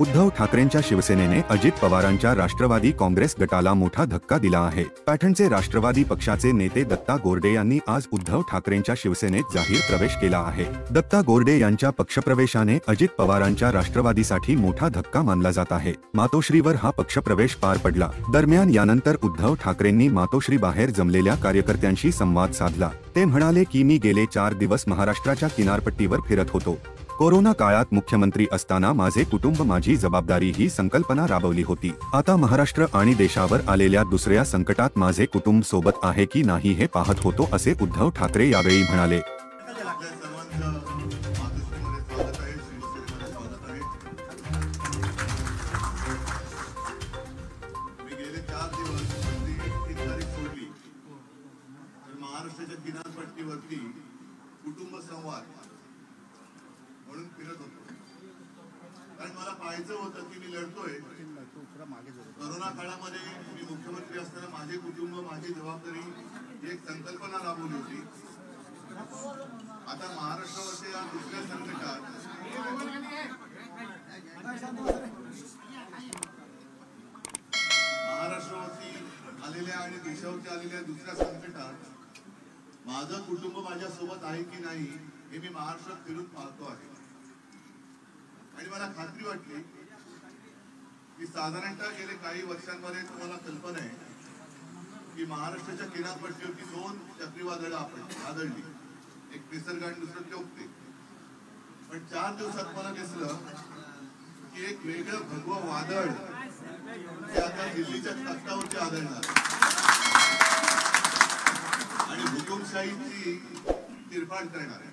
उद्धव ठाकरेंच्या शिवसेनेने अजित पवारांच्या राष्ट्रवादी काँग्रेस गटाला मोठा धक्का दिला आहे। पैठणचे राष्ट्रवादी पक्षाचे नेते दत्ता गोरडे यांनी आज उद्धव ठाकरेंच्या शिवसेनेत जाहीर प्रवेश केला आहे। दत्ता गोरडे यांच्या पक्षप्रवेशाने अजित पवारांच्या राष्ट्रवादीसाठी मोठा धक्का मानला जात आहे। मातोश्रीवर हा पक्षप्रवेश पार पडला। दरम्यान यानंतर उद्धव ठाकरेंनी मातोश्री बाहेर जमलेल्या कार्यकर्त्यांशी संवाद साधला। ते म्हणाले की मी गेले 4 दिवस महाराष्ट्राच्या किनारपट्टीवर फिरत होतो। कोरोना काळात मुख्यमंत्री असताना माझे कुटुंब माझी जबाबदारी ही संकल्पना राबवली होती। आता महाराष्ट्र आणि देशावर आलेल्या दुसऱ्या संकटात माझे कुटुंब सोबत आहे की नाही हे पाहत होतो, असे उद्धव ठाकरे यावेळी म्हणाले। महाराष्ट्राच्या किनारपट्टीवरती कुटुंब संवाद म्हणून फिरत होतो, कारण मला पाहायचं होतं की मी लढतोय। कोरोना काळामध्ये मी मुख्यमंत्री असताना माझे कुटुंब माझी जबाबदारी ही एक संकल्पना राबवली होती। आता महाराष्ट्रावरच्या दुसऱ्या संकटात महाराष्ट्रावरती आलेल्या आणि देशावरती आलेल्या दुसऱ्या संकटात माझं कुटुंब माझ्या सोबत आहे की नाही हे मी महाराष्ट्रात फिरून पाहतो आहे। आणि मला खात्री वाटली की साधारणतः गेले काही वर्षांमध्ये तुम्हाला कल्पना आहे की महाराष्ट्राच्या किनारपट्टीवरती 2 चक्रीवादळं आदळली, एक निसर्ग आणि दुसरं चौकते। पण 4 दिवसात मला दिसलं की एक वेगळं भगवं वादळ जे आता दिल्लीच्या तख्तावरती आदळणार आणि हुकुमशाहीची तिरफाड करणार आहे।